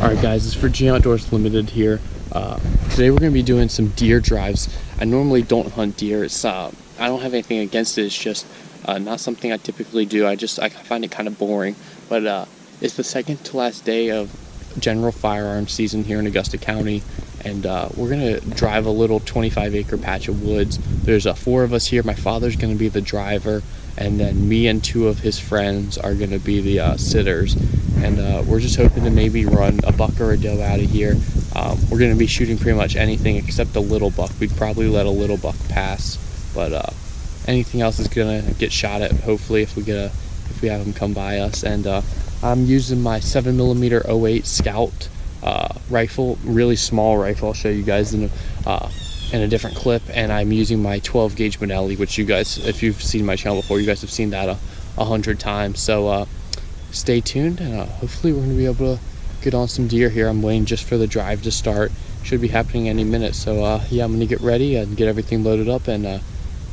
Alright guys, it's Virginia Outdoors Limited here. Today we're going to be doing some deer drives. I normally don't hunt deer. I don't have anything against it. It's just not something I typically do. I find it kind of boring. But it's the second to last day of general firearms season here in Augusta County. And we're going to drive a little 25-acre patch of woods. There's 4 of us here. My father's going to be the driver. And then me and 2 of his friends are going to be the sitters. And we're just hoping to maybe run a buck or a doe out of here. We're going to be shooting pretty much anything except a little buck. We'd probably let a little buck pass, but anything else is going to get shot at, hopefully, if we have them come by us. And I'm using my 7mm 08 Scout rifle, really small rifle. I'll show you guys in a different clip. And I'm using my 12 gauge Benelli, which you guys, if you've seen my channel before, you guys have seen that 100 times. So stay tuned, and hopefully we're going to be able to get on some deer here. I'm waiting just for the drive to start. Should be happening any minute. So yeah, I'm going to get ready and get everything loaded up and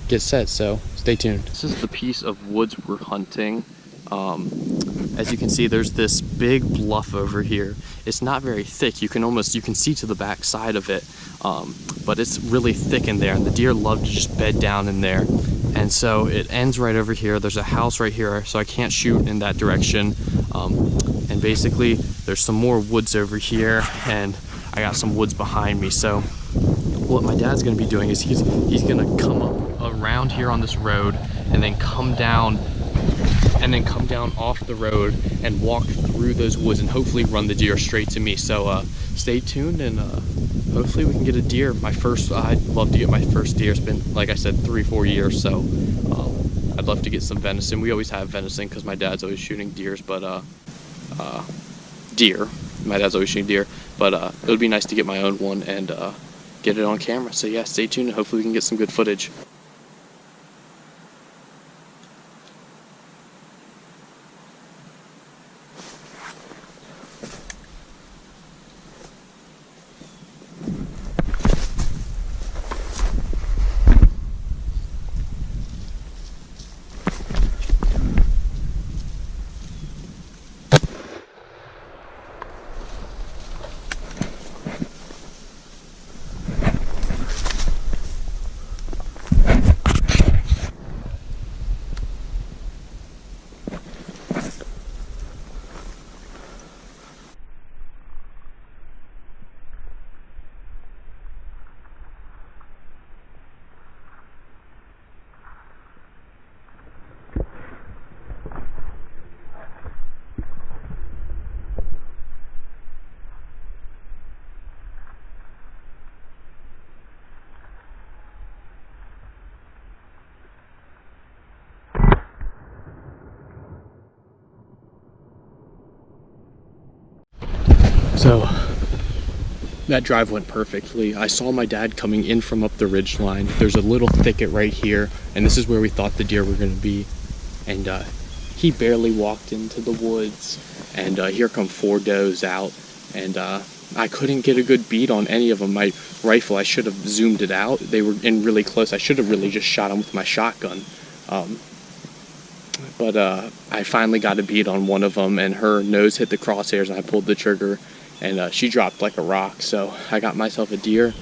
get set. So stay tuned. This is the piece of woods we're hunting. As you can see, there's this big bluff over here. It's not very thick. You can see to the back side of it, but it's really thick in there, and the deer love to just bed down in there. And so it ends right over here. There's a house right here, so I can't shoot in that direction. And basically, there's some more woods over here, and I got some woods behind me. So what my dad's gonna be doing is he's gonna come up around here on this road, and then come down off the road and walk through those woods and hopefully run the deer straight to me. So stay tuned, and hopefully we can get a deer. I'd love to get my first deer. It's been, like I said, 3-4 years, so I'd love to get some venison. We always have venison because my dad's always shooting deer, but my dad's always shooting deer, but it would be nice to get my own one and get it on camera. So yeah, stay tuned, and hopefully we can get some good footage. So that drive went perfectly. I saw my dad coming in from up the ridge line. There's a little thicket right here, and this is where we thought the deer were going to be. And he barely walked into the woods, and here come 4 does out, and I couldn't get a good beat on any of them. My rifle, I should have zoomed it out. They were in really close. I should have really just shot them with my shotgun. But I finally got a beat on one of them, and her nose hit the crosshairs, and I pulled the trigger, and she dropped like a rock. So I got myself a deer.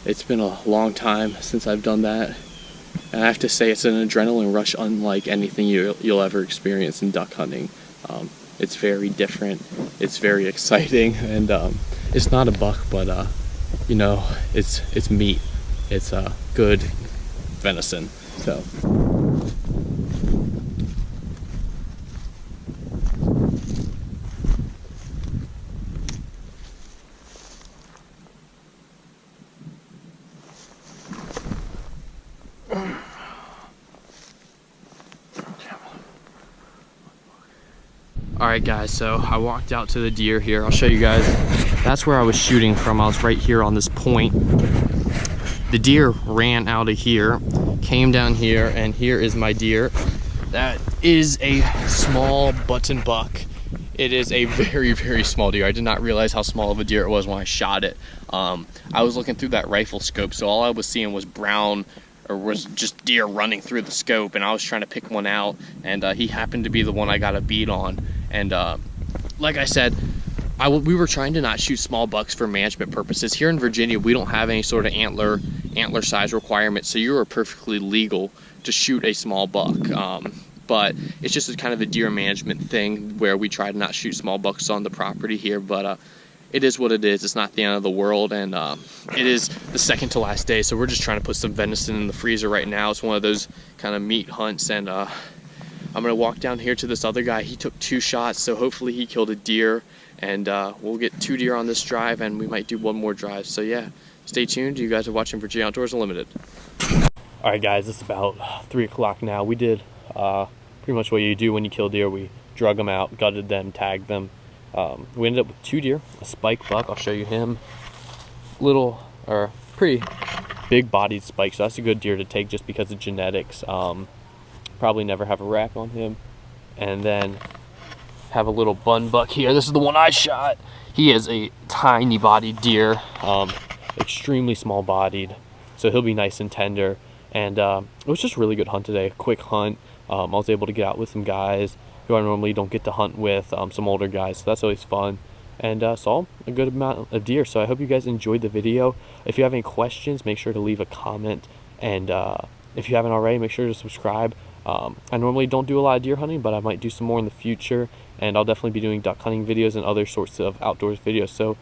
It's been a long time since I've done that, and I have to say it's an adrenaline rush unlike anything you'll ever experience in duck hunting. It's very different. It's very exciting, and it's not a buck, but you know, it's meat. It's good venison. So. Alright guys, so I walked out to the deer here. I'll show you guys. That's where I was shooting from. I was right here on this point. The deer ran out of here, came down here, and here is my deer. That is a small button buck. It is a very, very small deer. I did not realize how small of a deer it was when I shot it. I was looking through that rifle scope, so all I was seeing was brown, or was just deer running through the scope, and I was trying to pick one out, and he happened to be the one I got a bead on. And like I said, we were trying to not shoot small bucks for management purposes. Here in Virginia, we don't have any sort of antler size requirement, so you are perfectly legal to shoot a small buck. But it's just kind of a deer management thing where we try to not shoot small bucks on the property here. But it is what it is. It's not the end of the world, and it is the second to last day, so we're just trying to put some venison in the freezer right now. It's one of those kind of meat hunts, and I'm gonna walk down here to this other guy. He took 2 shots, so hopefully he killed a deer, and we'll get 2 deer on this drive, and we might do 1 more drive. So yeah, stay tuned. You guys are watching Virginia Outdoors Unlimited. All right, guys, it's about 3 o'clock now. We did pretty much what you do when you kill deer. We drug them out, gutted them, tagged them. We ended up with 2 deer, a spike buck. I'll show you him. Little, or pretty big-bodied spike, so that's a good deer to take just because of genetics. Probably never have a rack on him. And then have a little bun buck here. This is the one I shot. He is a tiny-bodied deer, extremely small-bodied, so he'll be nice and tender. And it was just a really good hunt today, a quick hunt. I was able to get out with some guys who I normally don't get to hunt with, some older guys, so that's always fun. And saw a good amount of deer, so I hope you guys enjoyed the video. If you have any questions, make sure to leave a comment, and if you haven't already, make sure to subscribe. I normally don't do a lot of deer hunting, but I might do some more in the future, and I'll definitely be doing duck hunting videos and other sorts of outdoors videos. So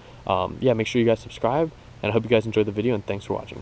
yeah, make sure you guys subscribe, and I hope you guys enjoyed the video, and thanks for watching.